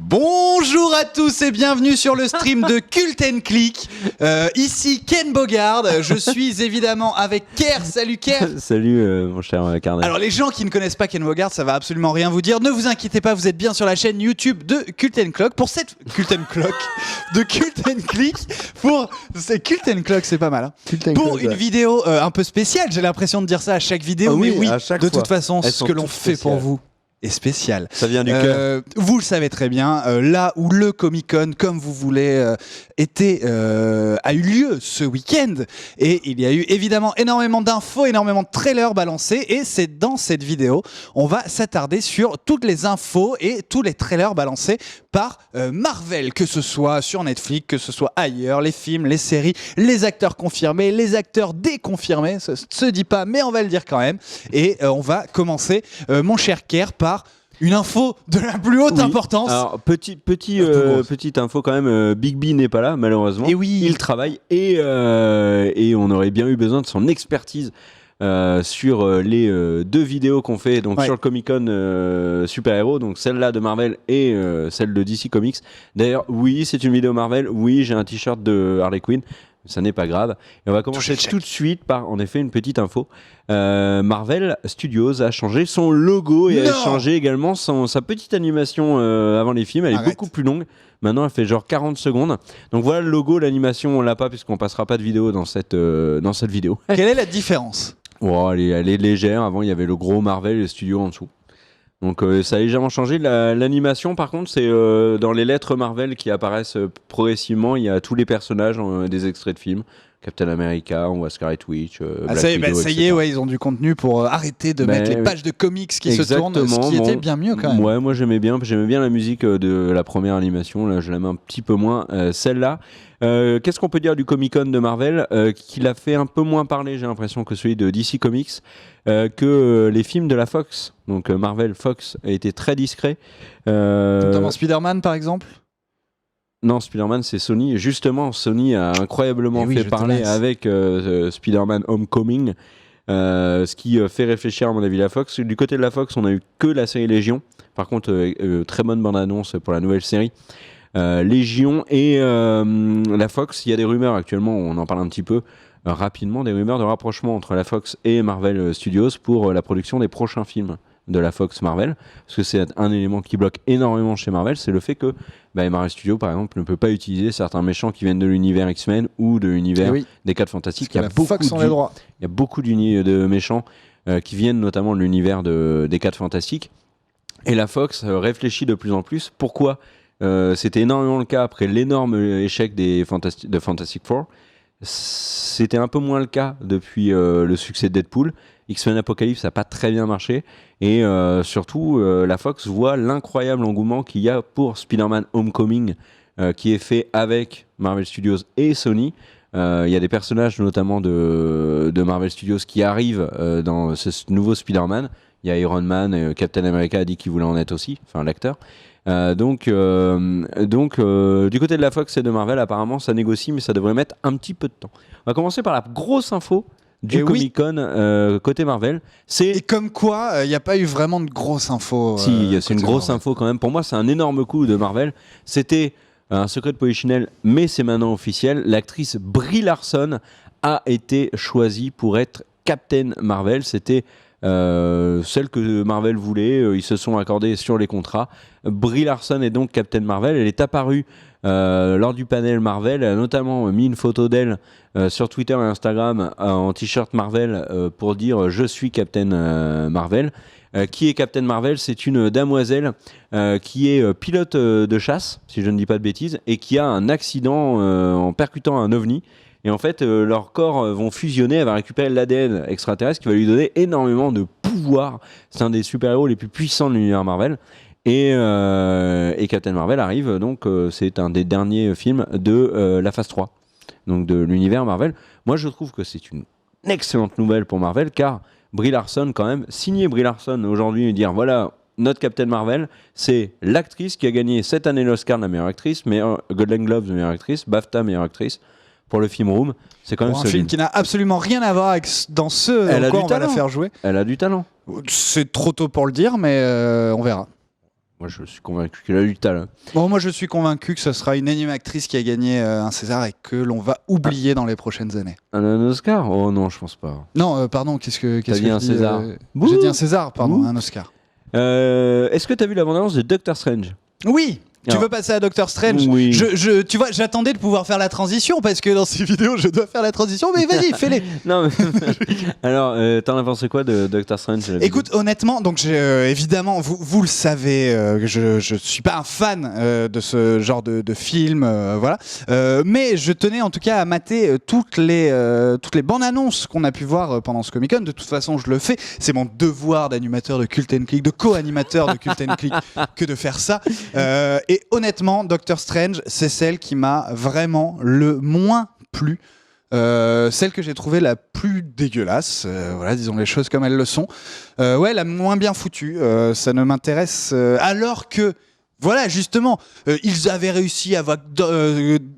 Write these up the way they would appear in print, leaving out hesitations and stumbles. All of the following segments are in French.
Bonjour à tous et bienvenue sur le stream de Cult & Click. Ici Ken Bogard, je suis évidemment avec Ker. Salut Ker. Salut mon cher Carnet. Alors les gens qui ne connaissent pas Ken Bogard, ça va absolument rien vous dire. Ne vous inquiétez pas, vous êtes bien sur la chaîne YouTube de Cult & Clock pour cette Cult & Clock de Cult & Click pour Cult & Clock, c'est pas mal. Hein. Pour une vidéo un peu spéciale, j'ai l'impression de dire ça à chaque vidéo, mais oui, de toute façon, ce que l'on fait pour vous est spécial. Ça vient du cœur. Vous le savez très bien, là où le Comic-Con, comme vous voulez, a eu lieu ce week-end, et il y a eu évidemment énormément d'infos, énormément de trailers balancés, et c'est dans cette vidéo, on va s'attarder sur toutes les infos et tous les trailers balancés par Marvel, que ce soit sur Netflix, que ce soit ailleurs, les films, les séries, les acteurs confirmés, les acteurs déconfirmés, ça se dit pas, mais on va le dire quand même, et on va commencer, mon cher Ker, par une info de la plus haute importance. Alors, petite info quand même, Big B n'est pas là, malheureusement. Et oui. Il travaille et on aurait bien eu besoin de son expertise sur les deux vidéos qu'on fait donc sur le Comic-Con super-héros, donc celle-là de Marvel et celle de DC Comics. D'ailleurs, oui, c'est une vidéo Marvel. Oui, j'ai un t-shirt de Harley Quinn. Ça n'est pas grave. Et on va commencer tout de suite par, en effet, une petite info. Marvel Studios a changé son logo et a changé également sa petite animation avant les films. Elle est beaucoup plus longue. Maintenant, elle fait genre 40 secondes. Donc voilà le logo, l'animation, on l'a pas puisqu'on passera pas de vidéo dans cette vidéo. Quelle est la différence ? Elle est légère. Avant, il y avait le gros Marvel Studios en dessous. Donc ça a légèrement changé. L'animation par contre c'est dans les lettres Marvel qui apparaissent progressivement, il y a tous les personnages des extraits de films. Captain America, on voit Scarlet Witch, Black Widow, ça y est, ouais, ils ont du contenu pour arrêter de mettre les pages de comics qui se tournent, ce qui était bien mieux quand même. Ouais, moi j'aimais bien la musique de la première animation, là je l'aime un petit peu moins, celle-là. Qu'est-ce qu'on peut dire du Comic-Con de Marvel qu'il a fait un peu moins parler, j'ai l'impression, que celui de DC Comics, que les films de la Fox, donc Marvel Fox a été très discret. Notamment Spider-Man par exemple. Non, Spider-Man c'est Sony, et justement Sony a incroyablement fait parler avec Spider-Man Homecoming, ce qui fait réfléchir à mon avis la Fox. Du côté de la Fox, on a eu que la série Légion, par contre très bonne bande-annonce pour la nouvelle série. Légion et la Fox, il y a des rumeurs actuellement, on en parle un petit peu rapidement, des rumeurs de rapprochement entre la Fox et Marvel Studios pour la production des prochains films de la Fox Marvel, parce que c'est un élément qui bloque énormément chez Marvel, c'est le fait que Marvel Studios par exemple ne peut pas utiliser certains méchants qui viennent de l'univers X-Men ou de l'univers des 4 Fantastiques. Il y a beaucoup de méchants qui viennent notamment de l'univers des 4 Fantastiques, et la Fox réfléchit de plus en plus. Pourquoi c'était énormément le cas après l'énorme échec de Fantastic Four. C'était un peu moins le cas depuis le succès de Deadpool. X-Men Apocalypse n'a pas très bien marché, et surtout la Fox voit l'incroyable engouement qu'il y a pour Spider-Man Homecoming, qui est fait avec Marvel Studios et Sony. Il y a des personnages notamment de Marvel Studios qui arrivent dans ce nouveau Spider-Man. Il y a Iron Man, Captain America a dit qu'il voulait en être aussi, enfin l'acteur. Donc du côté de la Fox et de Marvel, apparemment ça négocie, mais ça devrait mettre un petit peu de temps. On va commencer par la grosse info du Comic-Con côté Marvel. Et comme quoi, il n'y a pas eu vraiment de grosse info. Si, c'est une grosse info quand même. Pour moi, c'est un énorme coup de Marvel. C'était un secret de Polichinelle, mais c'est maintenant officiel. L'actrice Brie Larson a été choisie pour être Captain Marvel. C'était celle que Marvel voulait, ils se sont accordés sur les contrats. Brie Larson est donc Captain Marvel. Elle est apparue lors du panel Marvel. Elle a notamment mis une photo d'elle sur Twitter et Instagram en t-shirt Marvel pour dire je suis Captain Marvel. Qui est Captain Marvel? C'est une damoiselle qui est pilote de chasse, si je ne dis pas de bêtises, et qui a un accident en percutant un ovni. Et en fait, leurs corps vont fusionner, elle va récupérer l'ADN extraterrestre qui va lui donner énormément de pouvoir. C'est un des super-héros les plus puissants de l'univers Marvel. Et Captain Marvel arrive, donc c'est un des derniers films de la phase 3, donc de l'univers Marvel. Moi, je trouve que c'est une excellente nouvelle pour Marvel, car Brie Larson, quand même, signer Brie Larson aujourd'hui et dire voilà, notre Captain Marvel, c'est l'actrice qui a gagné cette année l'Oscar de la meilleure actrice, Golden Globes de meilleure actrice, BAFTA meilleure actrice. Pour le film Room, c'est quand même solide. Un film qui n'a absolument rien à voir avec dans ce dans quoi on va la faire jouer. Elle a du talent. C'est trop tôt pour le dire, mais on verra. Moi, je suis convaincu qu'il a eu le talent. Bon, moi, je suis convaincu que ce sera une énième actrice qui a gagné un César et que l'on va oublier dans les prochaines années. Un Oscar ? Oh non, je pense pas. Non, pardon, qu'est-ce que dit je un dis, César. J'ai dit un César, pardon, un Oscar. Est-ce que tu as vu la bande-annonce de Doctor Strange ? Oui. Tu veux passer à Doctor Strange ? Oui. Tu vois, j'attendais de pouvoir faire la transition parce que dans ces vidéos, je dois faire la transition. Mais vas-y, fais-les. Non, mais... Alors, t'en as pensé quoi de Doctor Strange ? Écoute, honnêtement, donc évidemment, vous le savez, je suis pas un fan de ce genre de film, voilà. Mais je tenais en tout cas à mater toutes les bandes annonces qu'on a pu voir pendant ce Comic-Con. De toute façon, je le fais. C'est mon devoir d'animateur de Cult & Click, de co-animateur de Cult & Click, que de faire ça. Et honnêtement, Doctor Strange, c'est celle qui m'a vraiment le moins plu. Celle que j'ai trouvée la plus dégueulasse, voilà, disons les choses comme elles le sont. Ouais, la moins bien foutue. Ça ne m'intéresse. Alors que, voilà, justement, ils avaient réussi à avoir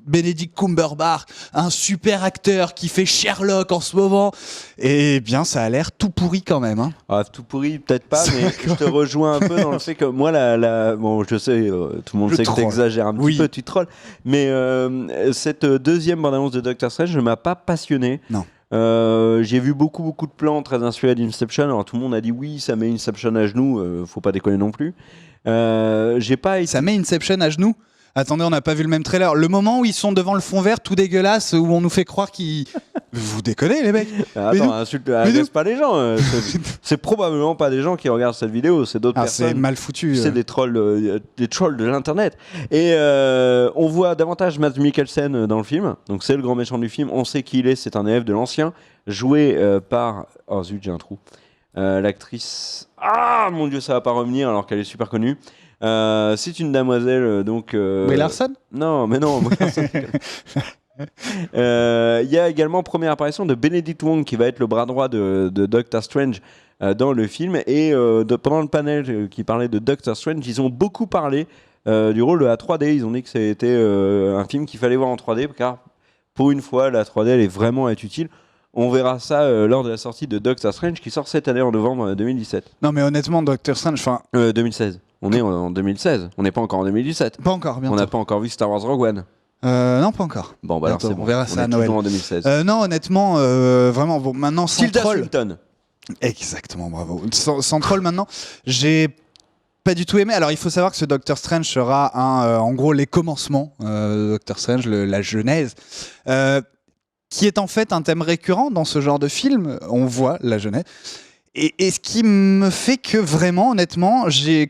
Benedict Cumberbatch, un super acteur qui fait Sherlock en ce moment. Et bien, ça a l'air tout pourri quand même. Hein. Ah, tout pourri, peut-être pas, mais je te rejoins un peu dans le fait que moi, bon, je sais, tout le monde sait que t'exagères un petit peu, tu trolles, mais cette deuxième bande-annonce de Doctor Strange ne m'a pas passionné. Non. J'ai vu beaucoup de plans très inspirés d'Inception. Alors tout le monde a dit oui, ça met Inception à genoux, faut pas déconner non plus. J'ai pas été... Ça met Inception à genoux ? Attendez, on n'a pas vu le même trailer. Le moment où ils sont devant le fond vert tout dégueulasse, où on nous fait croire qu'ils... Vous déconnez les mecs ? Attends, agresse pas les gens. C'est probablement pas des gens qui regardent cette vidéo, c'est d'autres personnes. C'est mal foutu. C'est des trolls de l'internet. Et on voit davantage Mads Mikkelsen dans le film. Donc c'est le grand méchant du film. On sait qui il est. C'est un élève de l'ancien, joué par... Oh zut, j'ai un trou. L'actrice... Ah mon Dieu, ça va pas revenir alors qu'elle est super connue. C'est une demoiselle donc. Brie Larson ? Non, mais non. Il y a également première apparition de Benedict Wong qui va être le bras droit de Doctor Strange dans le film et pendant le panel qui parlait de Doctor Strange, ils ont beaucoup parlé du rôle de la 3D. Ils ont dit que c'était un film qu'il fallait voir en 3D car pour une fois la 3D elle est vraiment utile. On verra ça lors de la sortie de Doctor Strange qui sort cette année en novembre 2017. Non mais honnêtement Doctor Strange, 2016. On est en 2016, on n'est pas encore en 2017. Pas encore, bientôt. On n'a pas encore vu Star Wars Rogue One. Non, pas encore. Bon, bah alors c'est bon. On verra ça à Noël. En 2016. Non, honnêtement, vraiment, bon, maintenant sans Tilda troll. Swinton. Exactement, bravo. Sans troll maintenant, j'ai pas du tout aimé. Alors, il faut savoir que ce Doctor Strange sera en gros les commencements de Doctor Strange, la genèse. Qui est en fait un thème récurrent dans ce genre de film. On voit la jeunesse. Et ce qui me fait que vraiment, honnêtement,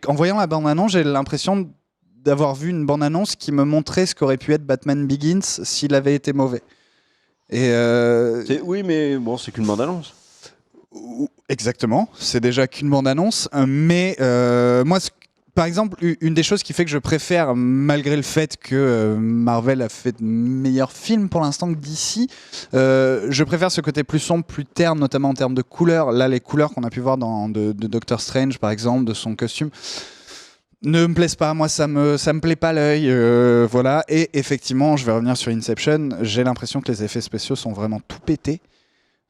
en voyant la bande-annonce, j'ai l'impression d'avoir vu une bande-annonce qui me montrait ce qu'aurait pu être Batman Begins s'il avait été mauvais. Oui, mais bon, c'est qu'une bande-annonce. Exactement, c'est déjà qu'une bande-annonce. Mais moi, par exemple, une des choses qui fait que je préfère, malgré le fait que Marvel a fait de meilleurs films pour l'instant que DC, je préfère ce côté plus sombre, plus terne, notamment en termes de couleurs. Là, les couleurs qu'on a pu voir de Doctor Strange, par exemple, de son costume, ne me plaisent pas. Moi, ça me plaît pas l'œil. Voilà. Et effectivement, je vais revenir sur Inception. J'ai l'impression que les effets spéciaux sont vraiment tout pétés.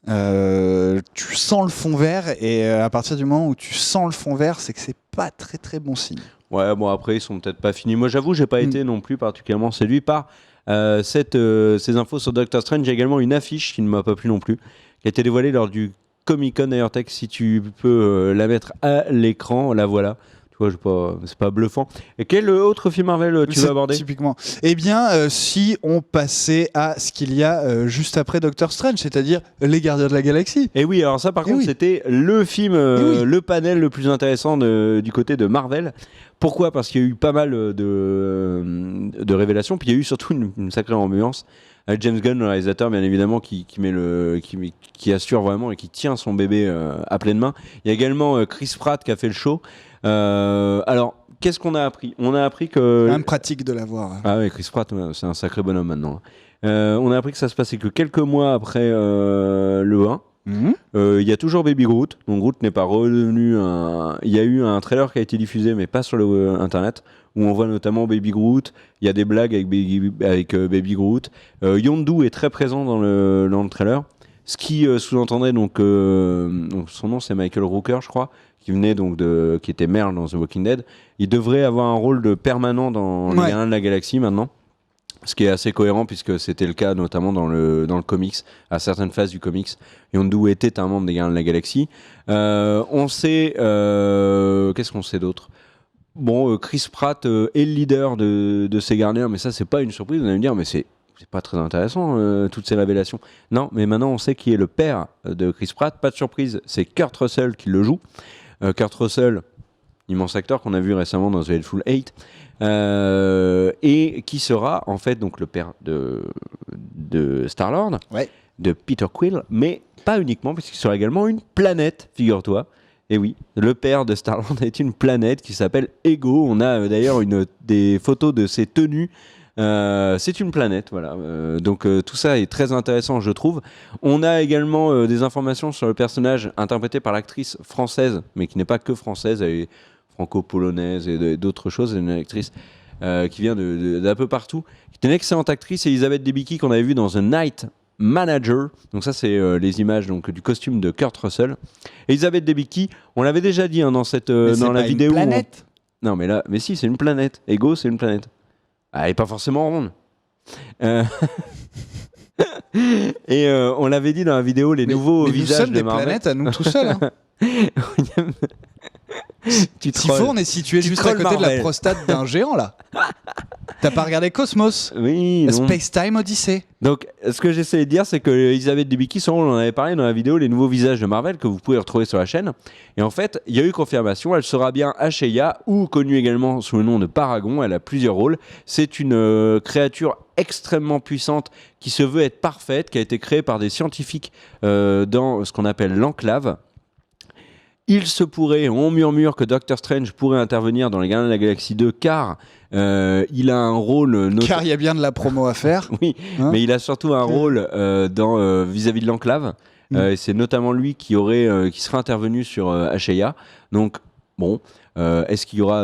Tu sens le fond vert et à partir du moment où tu sens le fond vert, c'est que c'est pas très très bon signe. Ouais, bon après ils sont peut-être pas finis. Moi j'avoue, j'ai pas été non plus particulièrement séduit par ces infos sur Doctor Strange. J'ai également une affiche qui ne m'a pas plu non plus, qui a été dévoilée lors du Comic-Con d'ailleurs. Tech, si tu peux la mettre à l'écran, la voilà. C'est pas bluffant. Et quel autre film Marvel tu veux aborder ? Typiquement. Eh bien, si on passait à ce qu'il y a juste après Doctor Strange, c'est-à-dire Les Gardiens de la Galaxie. Et oui, alors ça par contre, c'était le film, le panel le plus intéressant du côté de Marvel. Pourquoi ? Parce qu'il y a eu pas mal de révélations, puis il y a eu surtout une sacrée ambiance. James Gunn, le réalisateur, bien évidemment, qui assure vraiment et qui tient son bébé à pleine main. Il y a également Chris Pratt qui a fait le show. Alors, qu'est-ce qu'on a appris ? On a appris que... C'est même pratique de l'avoir. Ah oui, Chris Pratt, c'est un sacré bonhomme maintenant. On a appris que ça se passait que quelques mois après le 1. Il y a toujours Baby Groot. Donc Groot n'est pas revenu. Il y a eu un trailer qui a été diffusé, mais pas sur le internet, où on voit notamment Baby Groot. Il y a des blagues avec Baby Groot. Yondu est très présent dans le trailer. Ce qui sous-entendrait donc son nom c'est Michael Rooker, je crois, qui venait qui était Merle dans The Walking Dead. Il devrait avoir un rôle de permanent dans Les Gardiens de la Galaxie maintenant. Ce qui est assez cohérent puisque c'était le cas notamment dans le comics, à certaines phases du comics. Yondu était un membre des Gardiens de la Galaxie. On sait... qu'est-ce qu'on sait d'autre ? Bon, Chris Pratt est le leader de ces gardiens, mais ça, c'est pas une surprise. Vous allez me dire, mais c'est pas très intéressant, toutes ces révélations. Non, mais maintenant, on sait qui est le père de Chris Pratt. Pas de surprise, c'est Kurt Russell qui le joue. Kurt Russell, immense acteur qu'on a vu récemment dans The Hateful Eight. Et qui sera en fait donc le père de Star-Lord, de Peter Quill, mais pas uniquement, puisqu'il sera également une planète, figure-toi. Et oui, le père de Star-Lord est une planète qui s'appelle Ego. On a d'ailleurs des photos de ses tenues. C'est une planète, voilà. Donc tout ça est très intéressant, je trouve. On a également des informations sur le personnage interprété par l'actrice française, mais qui n'est pas que française, elle est franco-polonaise et d'autres choses. Une actrice qui vient d'un peu partout, qui est une excellente actrice, Elisabeth Debicki, qu'on avait vue dans The Night Manager. Donc ça, c'est les images donc, du costume de Kurt Russell. Elisabeth Debicki, on l'avait déjà dit dans la vidéo. Une planète. Non, mais si, c'est une planète. Ego, c'est une planète. Elle n'est pas forcément ronde. Et on l'avait dit dans la vidéo, les nouveaux visages de Marvel. Nous sommes des planètes à nous tout seuls. Hein. S'il faut, on est situé juste à côté Marvel. De la prostate d'un géant là. T'as pas regardé Cosmos? Oui. Space Time Odyssey. Donc, ce que j'essaie de dire, c'est que Elisabeth Debicki, on en avait parlé dans la vidéo, les nouveaux visages de Marvel que vous pouvez retrouver sur la chaîne. Et en fait, il y a eu confirmation. Elle sera bien Ashaya, ou connue également sous le nom de Paragon. Elle a plusieurs rôles. C'est une créature extrêmement puissante qui se veut être parfaite, qui a été créée par des scientifiques dans ce qu'on appelle l'Enclave. Il se pourrait, on murmure que Doctor Strange pourrait intervenir dans les Gardiens de la Galaxie 2 car il a un rôle... Car il y a bien de la promo à faire. Oui, hein, mais il a surtout un rôle vis-à-vis de l'Enclave. C'est notamment lui qui serait intervenu sur Ashaya. Donc, bon, est-ce qu'il y aura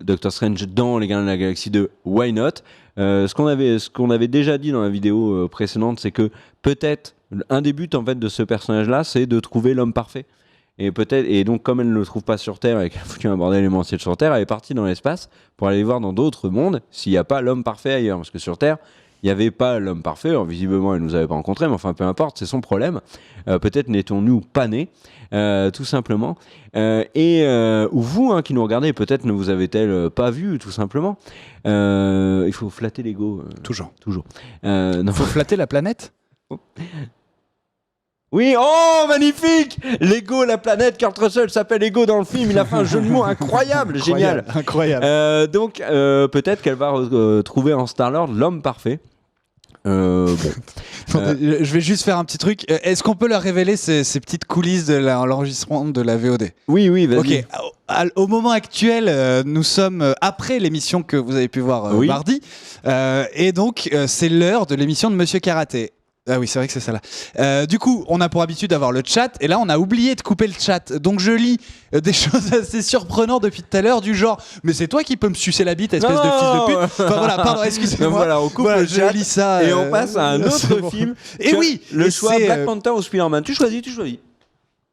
Doctor Strange dans les Gardiens de la Galaxie 2 ? Why not ? Ce qu'on avait déjà dit dans la vidéo précédente, c'est que peut-être un des buts en fait de ce personnage-là, c'est de trouver l'homme parfait. Et donc comme elle ne le trouve pas sur Terre et qu'elle a foutu un bordel élémentiel sur Terre, elle est partie dans l'espace pour aller voir dans d'autres mondes s'il n'y a pas l'homme parfait ailleurs. Parce que sur Terre, il n'y avait pas l'homme parfait. Alors, visiblement, elle ne nous avait pas rencontrés, mais enfin peu importe, c'est son problème. Peut-être n'étions-nous pas nés, tout simplement. Ou vous qui nous regardez, peut-être ne vous avez-elle pas vu, tout simplement. Il faut flatter l'ego. Toujours. Il faut flatter la planète. Oui, oh magnifique! Lego, la planète, Kurt Russell s'appelle Ego dans le film, il a fait un jeu de mots incroyable, génial. Incroyable. Donc peut-être qu'elle va trouver en Star-Lord l'homme parfait. Bon. Je vais juste faire un petit truc. Est-ce qu'on peut leur révéler ces petites coulisses de l'enregistrement de la VOD ? Oui, vas-y. Ok. Au moment actuel, nous sommes après l'émission que vous avez pu voir mardi, et donc c'est l'heure de l'émission de Monsieur Karaté. Ah oui, c'est vrai que c'est ça là. Du coup, on a pour habitude d'avoir le chat, et là, on a oublié de couper le chat. Donc, je lis des choses assez surprenantes depuis tout à l'heure, du genre, mais c'est toi qui peux me sucer la bite, espèce de fils de pute. Enfin voilà, pardon, excusez-moi. Voilà, on coupe le chat, je lis ça, et on passe à un autre film. Et oui, le choix Black Panther ou Spider-Man. Tu choisis.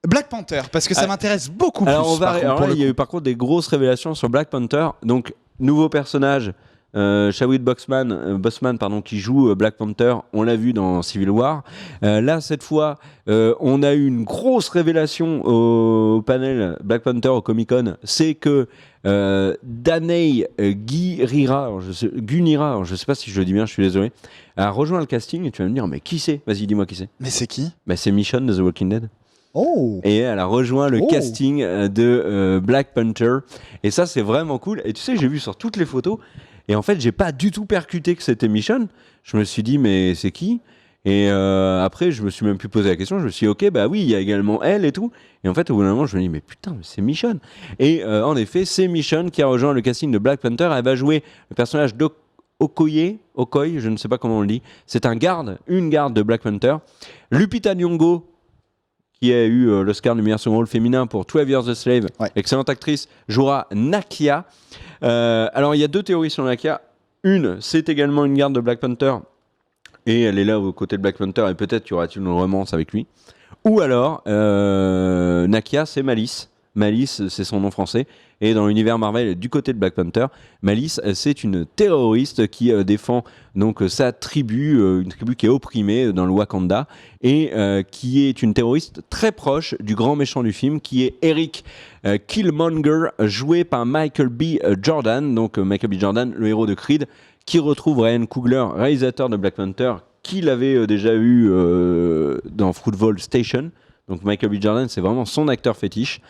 Black Panther, parce que ça m'intéresse beaucoup plus. Il y a eu par contre des grosses révélations sur Black Panther. Donc, nouveau personnage. Chadwick Boseman, qui joue Black Panther, on l'a vu dans Civil War. Là, cette fois, on a eu une grosse révélation au panel Black Panther au Comic-Con. C'est que Danai Gurira, je sais pas si je le dis bien, je suis désolé, a rejoint le casting. Et tu vas me dire, mais qui c'est ? Vas-y, dis-moi qui c'est. Mais c'est qui ? C'est Michonne de The Walking Dead. Oh. Et elle a rejoint le casting de Black Panther. Et ça, c'est vraiment cool. Et tu sais, j'ai vu sur toutes les photos. Et en fait, j'ai pas du tout percuté que c'était Michonne. Je me suis dit, mais c'est qui ? Et après, je me suis même plus posé la question. Je me suis dit, ok, bah oui, il y a également elle et tout. Et en fait, au bout d'un moment, je me dis, mais putain, mais c'est Michonne. Et en effet, c'est Michonne qui a rejoint le casting de Black Panther. Elle va jouer le personnage d'Okoye, je ne sais pas comment on le dit. C'est une garde de Black Panther. Lupita Nyong'o, qui a eu l'Oscar du meilleur second rôle féminin pour 12 Years a Slave, excellente actrice, jouera Nakia. Alors, il y a deux théories sur Nakia. Une, c'est également une garde de Black Panther. et elle est là aux côtés de Black Panther et peut-être y aura-t-il une romance avec lui. Ou alors, Nakia, c'est Malice. Malice, c'est son nom français. Et dans l'univers Marvel, du côté de Black Panther, Malice, c'est une terroriste qui défend donc sa tribu, une tribu qui est opprimée dans le Wakanda, et qui est une terroriste très proche du grand méchant du film, qui est Eric Killmonger, joué par Michael B. Jordan. Donc Michael B. Jordan, le héros de Creed, qui retrouve Ryan Coogler, réalisateur de Black Panther, qu'il avait déjà eu dans Fruitvale Station. Donc Michael B. Jordan, c'est vraiment son acteur fétiche.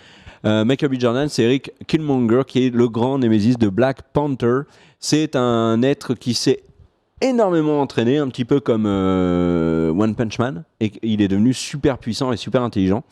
Michael B. Jordan, c'est Eric Killmonger, qui est le grand némésis de Black Panther. C'est un être qui s'est énormément entraîné, un petit peu comme One Punch Man, et il est devenu super puissant et super intelligent.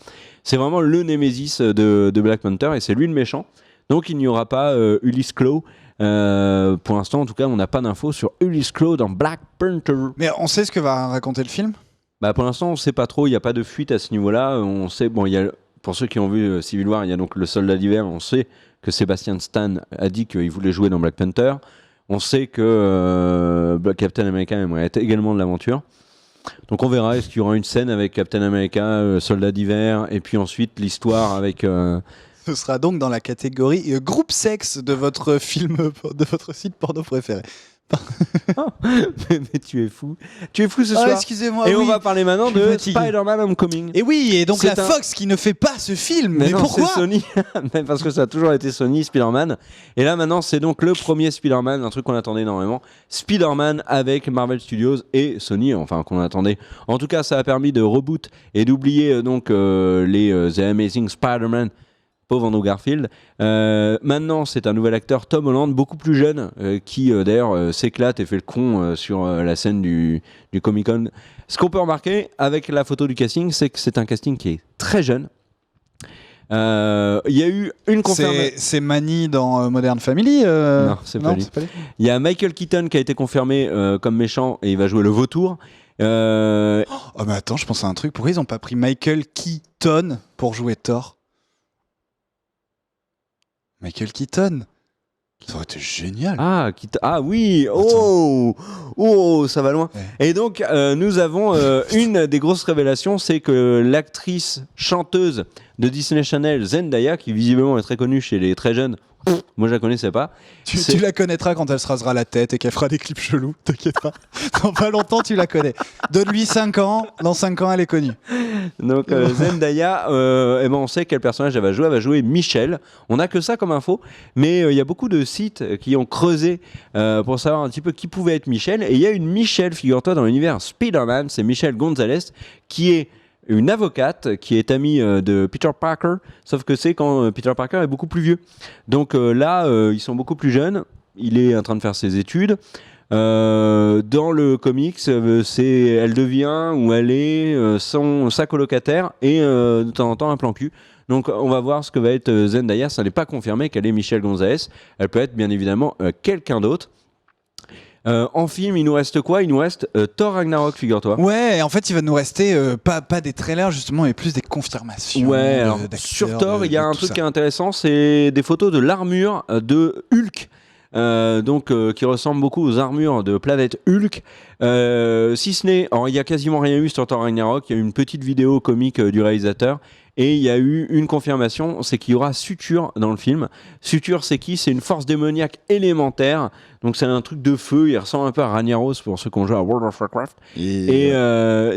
C'est vraiment le némésis de Black Panther, et c'est lui le méchant. Donc il n'y aura pas Ulysse Claw. Pour l'instant, en tout cas, on n'a pas d'infos sur Ulysse Claw dans Black Panther. Mais on sait ce que va raconter le film ? Bah pour l'instant, on ne sait pas trop. Il n'y a pas de fuite à ce niveau-là. On sait, bon, il y a, pour ceux qui ont vu Civil War, il y a donc le Soldat d'hiver. On sait que Sebastian Stan a dit qu'il voulait jouer dans Black Panther. On sait que Captain America aimerait être également de l'aventure. Donc on verra, est-ce qu'il y aura une scène avec Captain America, Soldat d'hiver, et puis ensuite l'histoire avec... Ce sera donc dans la catégorie groupe sexe de votre film, de votre site porno préféré. mais tu es fou ce soir. Excusez-moi. Et oui. On va parler maintenant de Spider-Man Homecoming. Et oui, et donc Fox qui ne fait pas ce film. Mais non, pourquoi ? C'est Sony. Parce que ça a toujours été Sony, Spider-Man. Et là maintenant, c'est donc le premier Spider-Man, un truc qu'on attendait énormément. Spider-Man avec Marvel Studios et Sony, enfin qu'on attendait. En tout cas, ça a permis de reboot et d'oublier donc les The Amazing Spider-Man. Pauvre Andrew Garfield. Maintenant, c'est un nouvel acteur, Tom Holland, beaucoup plus jeune, qui d'ailleurs s'éclate et fait le con sur la scène du Comic-Con. Ce qu'on peut remarquer avec la photo du casting, c'est que c'est un casting qui est très jeune. Il y a eu une confirmation. C'est Manny dans Modern Family Non, c'est pas lui. Il y a Michael Keaton qui a été confirmé comme méchant et il va jouer le vautour. Oh, mais attends, je pense à un truc. Pourquoi ils n'ont pas pris Michael Keaton pour jouer Thor ? Michael Keaton, ça aurait été génial. Ah oui, oh, ça va loin. Ouais. Et donc nous avons une des grosses révélations, c'est que l'actrice chanteuse de Disney Channel, Zendaya, qui visiblement est très connue chez les très jeunes. Moi je la connaissais pas. Tu la connaîtras quand elle se rasera la tête et qu'elle fera des clips chelous, t'inquiète pas. Dans pas longtemps tu la connais. Donne-lui 5 ans, dans 5 ans elle est connue. Donc Zendaya, on sait quel personnage elle va jouer Michelle. On n'a que ça comme info, mais il y a beaucoup de sites qui ont creusé pour savoir un petit peu qui pouvait être Michelle. Et il y a une Michelle, figure-toi, dans l'univers Spider-Man, c'est Michelle Gonzalez, qui est une avocate qui est amie de Peter Parker, sauf que c'est quand Peter Parker est beaucoup plus vieux. Donc là, ils sont beaucoup plus jeunes. Il est en train de faire ses études. Dans le comics, elle devient ou elle est sa colocataire et de temps en temps un plan cul. Donc on va voir ce que va être Zendaya. Ça n'est pas confirmé qu'elle est Michelle Gonzalez. Elle peut être bien évidemment quelqu'un d'autre. En film, il nous reste quoi ? Il nous reste Thor Ragnarok, figure-toi. Ouais, en fait, il va nous rester pas des trailers justement, mais plus des confirmations. Ouais, alors sur Thor, il y a un truc qui est intéressant, c'est des photos de l'armure de Hulk. Qui ressemble beaucoup aux armures de Planète Hulk. Si ce n'est, il y a quasiment rien eu sur Thor Ragnarok. Il y a eu une petite vidéo comique du réalisateur. Et il y a eu une confirmation, c'est qu'il y aura Suture dans le film. Suture, c'est qui ? C'est une force démoniaque élémentaire. Donc c'est un truc de feu, il ressemble un peu à Ragnaros pour ceux qui ont joué à World of Warcraft. Et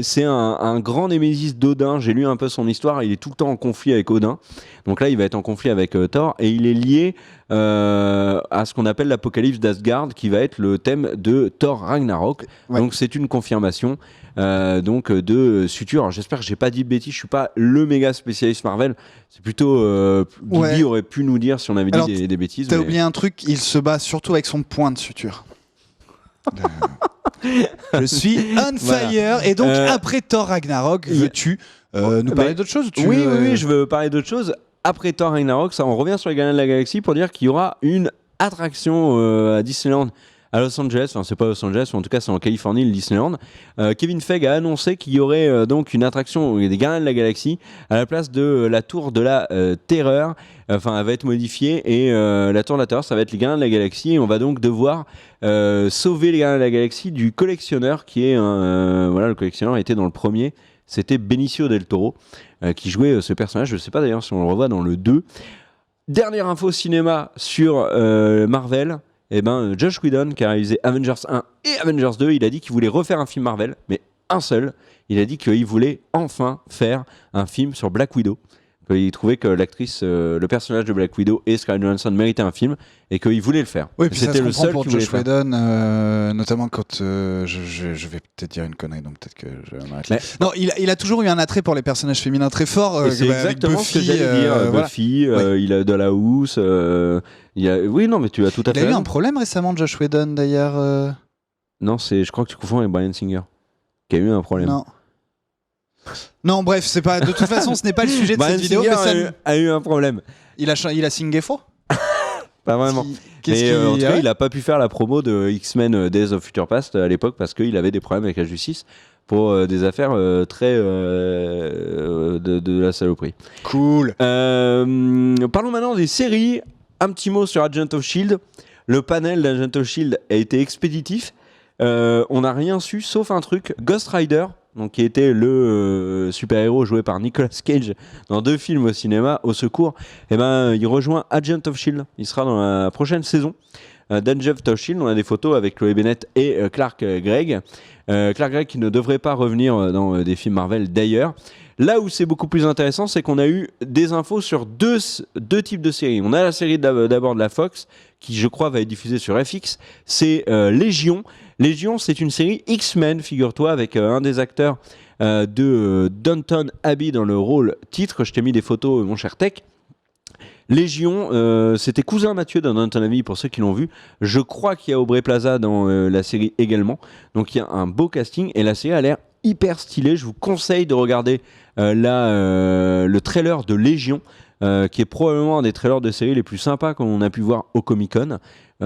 c'est un grand némésis d'Odin. J'ai lu un peu son histoire, il est tout le temps en conflit avec Odin. Donc là, il va être en conflit avec Thor. Et il est lié à ce qu'on appelle l'apocalypse d'Asgard, qui va être le thème de Thor Ragnarok. Ouais. Donc c'est une confirmation de Suture. Alors, j'espère que j'ai pas dit de bêtises, je suis pas le méga spécialiste Marvel. C'est plutôt Guigui aurait pu nous dire si on avait dit des bêtises. T'as oublié un truc, il se bat surtout avec son point de suture. Je suis on fire. Voilà. Et donc après Thor Ragnarok, veux-tu nous parler d'autre chose ? Oui, je veux parler d'autre chose. Après Thor Ragnarok, ça, on revient sur les Gardiens de la Galaxie pour dire qu'il y aura une attraction à Disneyland à Los Angeles, enfin c'est pas Los Angeles, mais en tout cas c'est en Californie, le Disneyland. Kevin Feige a annoncé qu'il y aurait donc une attraction des Gardiens de la Galaxie à la place de la tour de la Terreur. Enfin, elle va être modifiée et la tour de la Terreur, ça va être les Gardiens de la Galaxie et on va donc devoir sauver les Gardiens de la Galaxie du collectionneur qui est voilà, le collectionneur était dans le premier, c'était Benicio del Toro qui jouait ce personnage. Je sais pas d'ailleurs si on le revoit dans le 2. Dernière info cinéma sur Marvel. Eh ben, Josh Whedon, qui a réalisé Avengers 1 et Avengers 2, il a dit qu'il voulait refaire un film Marvel, mais un seul. Il a dit qu'il voulait enfin faire un film sur Black Widow. Il trouvait que l'actrice, le personnage de Black Widow et Scarlett Johansson méritaient un film et qu'il voulait le faire. Oui, puis c'était le seul pour qui voulait Josh Whedon, notamment quand je vais peut-être dire une connerie, donc peut-être que je m'arrête là. Non, il a toujours eu un attrait pour les personnages féminins très fort. C'est exactement Buffy, ce que j'allais dire. voilà. Buffy, il a de la housse. Oui, non, mais tu as tout à fait. Il a eu un problème récemment, Josh Whedon, d'ailleurs. Non, je crois que tu confonds avec Bryan Singer, qui a eu un problème. Non, bref, c'est pas. De toute façon, ce n'est pas le sujet de cette vidéo. Singer mais a eu un problème. Il a singé faux. Pas vraiment. Mais en tout cas, il a pas pu faire la promo de X-Men Days of Future Past à l'époque parce qu'il avait des problèmes avec la justice pour des affaires très de la saloperie. Cool. Parlons maintenant des séries. Un petit mot sur Agent of Shield. Le panel d'Agent of Shield a été expéditif. On n'a rien su sauf un truc. Ghost Rider, donc, qui était le super-héros joué par Nicolas Cage dans 2 films au cinéma, au secours, eh ben, il rejoint Agent of Shield. Il sera dans la prochaine saison d'Agent of Shield. On a des photos avec Chloé Bennett et Clark Gregg. Clark Gregg qui ne devrait pas revenir dans des films Marvel d'ailleurs. Là où c'est beaucoup plus intéressant, c'est qu'on a eu des infos sur deux types de séries. On a la série d'abord de la Fox, qui je crois va être diffusée sur FX. C'est Légion. Légion, c'est une série X-Men, figure-toi, avec un des acteurs de Downton Abbey dans le rôle titre. Je t'ai mis des photos, mon cher Tech. Légion, c'était Cousin Mathieu dans Downton Abbey, pour ceux qui l'ont vu. Je crois qu'il y a Aubrey Plaza dans la série également. Donc il y a un beau casting et la série a l'air hyper stylée. Je vous conseille de regarder le trailer de Légion, qui est probablement un des trailers de série les plus sympas qu'on a pu voir au Comic-Con.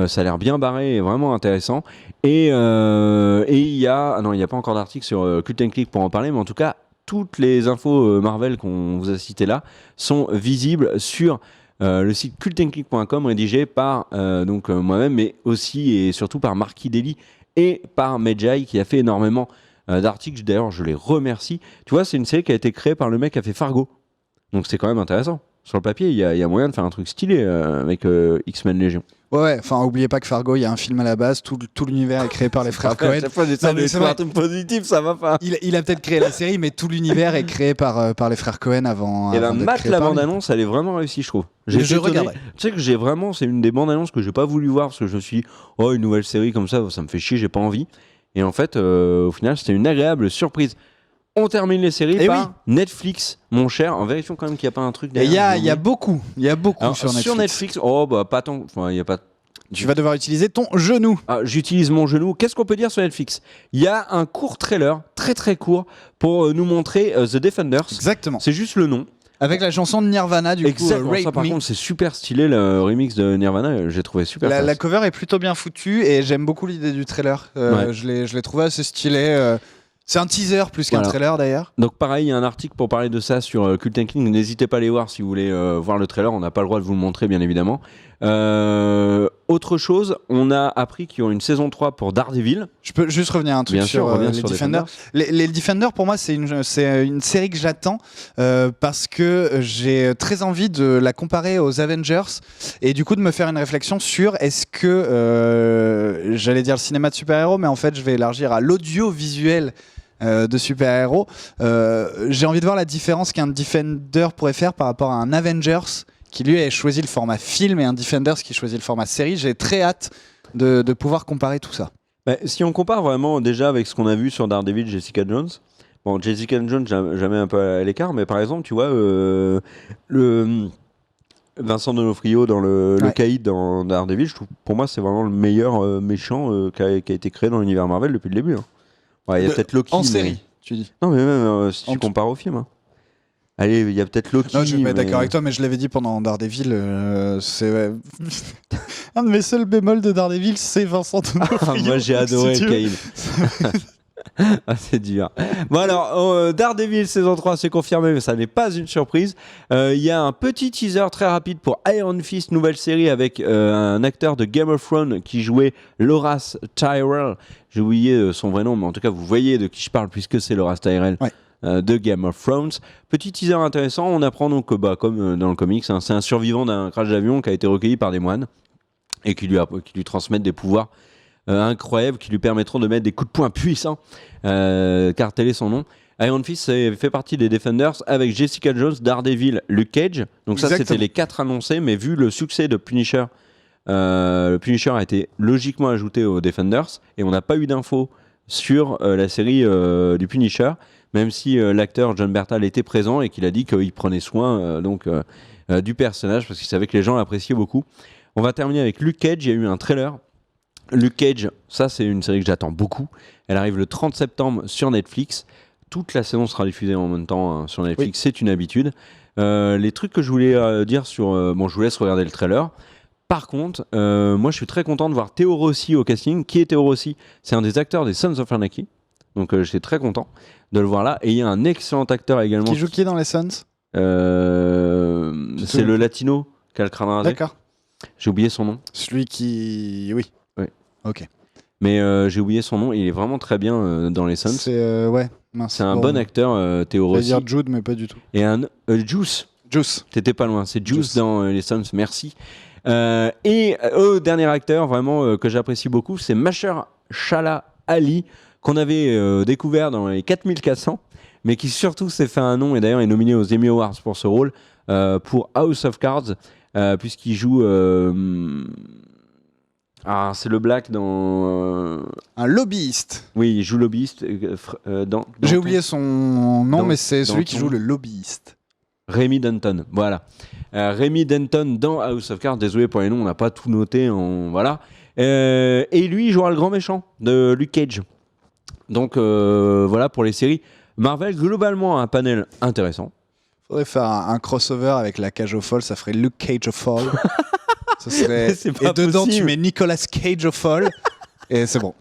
Ça a l'air bien barré et vraiment intéressant. Et il y a... Ah non, il n'y a pas encore d'article sur Cult & Click pour en parler, mais en tout cas, toutes les infos Marvel qu'on vous a citées là sont visibles sur le site cultandclick.com, rédigé par moi-même, mais aussi et surtout par Marquis Dely et par Medjay, qui a fait énormément d'articles. D'ailleurs, je les remercie. Tu vois, c'est une série qui a été créée par le mec qui a fait Fargo. Donc c'est quand même intéressant. Sur le papier, il y a moyen de faire un truc stylé avec X-Men Légion. Ouais, enfin, oubliez pas que Fargo, il y a un film à la base, tout l'univers est créé par les frères Cohen. À chaque fois, j'essaie de faire un truc positif, ça va pas. Il a peut-être créé la série, mais tout l'univers est créé par les frères Cohen avant. Et Matt, la bande-annonce, elle est vraiment réussie, je trouve. Je regarderai. Tu sais que c'est une des bandes-annonces que j'ai pas voulu voir parce que je me suis dit, oh, une nouvelle série comme ça me fait chier, j'ai pas envie. Et en fait, au final, c'était une agréable surprise. On termine les séries par Netflix, mon cher. En vérifiant quand même qu'il n'y a pas un truc derrière. Il y a beaucoup alors, sur Netflix. Sur Netflix, oh bah pas tant. Enfin, il y a pas. Tu vas devoir utiliser ton genou. Ah, j'utilise mon genou. Qu'est-ce qu'on peut dire sur Netflix ? Il y a un court trailer, très très court, pour nous montrer The Defenders. Exactement. C'est juste le nom. Avec la chanson de Nirvana, du Exactement, coup, Rape ça, par Me. contre, c'est super stylé, le remix de Nirvana. J'ai trouvé super la cover est plutôt bien foutue et j'aime beaucoup l'idée du trailer. Ouais. Je l'ai trouvé assez stylé. C'est un teaser plus qu'un trailer d'ailleurs. Donc pareil, il y a un article pour parler de ça sur Cult & Click. N'hésitez pas à aller voir si vous voulez voir le trailer. On n'a pas le droit de vous le montrer, bien évidemment. Autre chose, on a appris qu'il y aura une saison 3 pour Daredevil. Je peux juste revenir à un truc sur les Defenders. Les Defenders, pour moi, c'est une série que j'attends parce que j'ai très envie de la comparer aux Avengers et du coup de me faire une réflexion sur est-ce que, j'allais dire le cinéma de super-héros, mais en fait je vais élargir à l'audiovisuel de super-héros. J'ai envie de voir la différence qu'un Defender pourrait faire par rapport à un Avengers qui lui a choisi le format film et un Defenders qui choisit le format série. J'ai très hâte de pouvoir comparer tout ça. Si on compare vraiment déjà avec ce qu'on a vu sur Daredevil, Jessica Jones, bon, Jessica Jones, jamais un peu à l'écart, mais par exemple, tu vois, le Vincent D'Onofrio dans le Caïd dans Daredevil, je trouve, pour moi, c'est vraiment le meilleur méchant qui a été créé dans l'univers Marvel depuis le début. Hein. Ouais, il y a peut-être Loki. En série, tu dis. Non, mais même si tu compares au film. Hein. Allez, il y a peut-être Loki. Non, je suis pas d'accord avec toi, mais je l'avais dit pendant Daredevil. C'est un de mes seuls bémols de Daredevil, c'est Vincent D'Onofrio. Moi, j'ai adoré Kyle. Ah, c'est dur. Bon alors, Daredevil saison 3 c'est confirmé, mais ça n'est pas une surprise. Il y a un petit teaser très rapide pour Iron Fist, nouvelle série avec un acteur de Game of Thrones qui jouait Loras Tyrell. J'ai oublié son vrai nom, mais en tout cas vous voyez de qui je parle puisque c'est Loras Tyrell. Ouais. De Game of Thrones. Petit teaser intéressant, on apprend donc comme dans le comics, c'est un survivant d'un crash d'avion qui a été recueilli par des moines et qui lui transmettent des pouvoirs incroyables qui lui permettront de mettre des coups de poing puissants, car tel est son nom. Iron Fist fait partie des Defenders avec Jessica Jones, Daredevil, Luke Cage. Donc ça, c'était les 4 annoncés, mais vu le succès de Punisher, le Punisher a été logiquement ajouté aux Defenders et on n'a pas eu d'infos sur la série du Punisher, même si l'acteur John Bertal était présent et qu'il a dit qu'il prenait soin du personnage parce qu'il savait que les gens l'appréciaient beaucoup. On va terminer avec Luke Cage. Il y a eu un trailer. Luke Cage, ça c'est une série que j'attends beaucoup. Elle arrive le 30 septembre sur Netflix. Toute la saison sera diffusée en même temps sur Netflix, c'est une habitude. Les trucs que je voulais dire sur... je vous laisse regarder le trailer. Par contre, moi je suis très content de voir Théo Rossi au casting. Qui est Théo Rossi ? C'est un des acteurs des Sons of Anarchy. Donc j'étais très content de le voir là. Et il y a un excellent acteur également. Qui joue qui dans les Sons ? C'est le latino qui a le crâne rasé. D'accord. J'ai oublié son nom. Celui qui... Oui. Ok. Mais j'ai oublié son nom, il est vraiment très bien dans les Sons. C'est c'est un bon acteur, Théo Rossi. Je vais dire Jude, mais pas du tout. Et un Juice. T'étais pas loin, c'est Juice dans les Sons, merci. Et dernier acteur vraiment que j'apprécie beaucoup, c'est Mahershala Ali, qu'on avait découvert dans les 4400, mais qui surtout s'est fait un nom et d'ailleurs est nominé aux Emmy Awards pour ce rôle, pour House of Cards, puisqu'il joue... c'est le Black dans... Un lobbyiste. Oui, il joue lobbyiste. J'ai oublié son nom, mais c'est celui qui joue le lobbyiste. Rémi Denton, voilà. Rémi Denton dans House of Cards. Désolé pour les noms, on n'a pas tout noté. Voilà. Et lui, il jouera le grand méchant de Luke Cage. Donc voilà pour les séries. Marvel, globalement, un panel intéressant. Faudrait faire un crossover avec la Cage aux folles, ça ferait Luke Cage of Fall. Ce serait... Et dedans, tu mets Nicolas Cage of Fall, et c'est bon.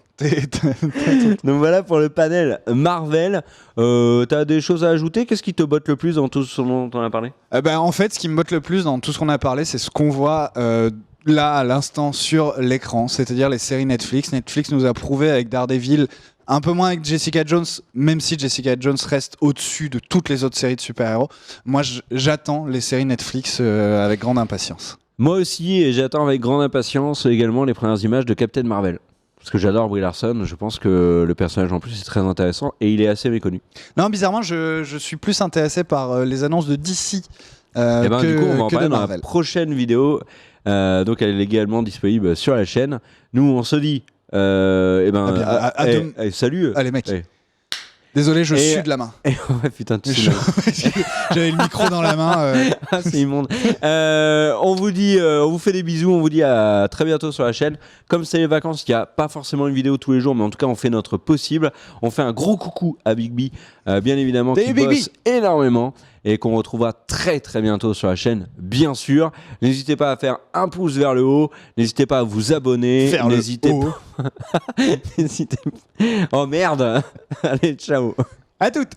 Donc voilà pour le panel Marvel. T'as des choses à ajouter ? Qu'est-ce qui te botte le plus dans tout ce dont on a parlé ? En fait, ce qui me botte le plus dans tout ce qu'on a parlé, c'est ce qu'on voit là, à l'instant, sur l'écran, c'est-à-dire les séries Netflix. Netflix nous a prouvé avec Daredevil, un peu moins avec Jessica Jones, même si Jessica Jones reste au-dessus de toutes les autres séries de super-héros. Moi, j'attends les séries Netflix avec grande impatience. Moi aussi, et j'attends avec grande impatience également les premières images de Captain Marvel. Parce que j'adore Brie Larson, je pense que le personnage en plus est très intéressant et il est assez méconnu. Non, bizarrement, je suis plus intéressé par les annonces de DC du coup, on va en parler dans Marvel. La prochaine vidéo. Donc elle est également disponible sur la chaîne. Nous, on se dit... salut. Allez, mec. Désolé, je sue de la main. Putain, j'avais le micro dans la main. C'est immonde. On vous fait des bisous. On vous dit à très bientôt sur la chaîne. Comme c'est les vacances, il n'y a pas forcément une vidéo tous les jours, mais en tout cas, on fait notre possible. On fait un gros coucou à Big B, bien évidemment, qui bosse énormément et qu'on retrouvera très très bientôt sur la chaîne, bien sûr. N'hésitez pas à faire un pouce vers le haut. N'hésitez pas à vous abonner. N'hésitez pas. Oh merde. Allez, ciao. À toutes.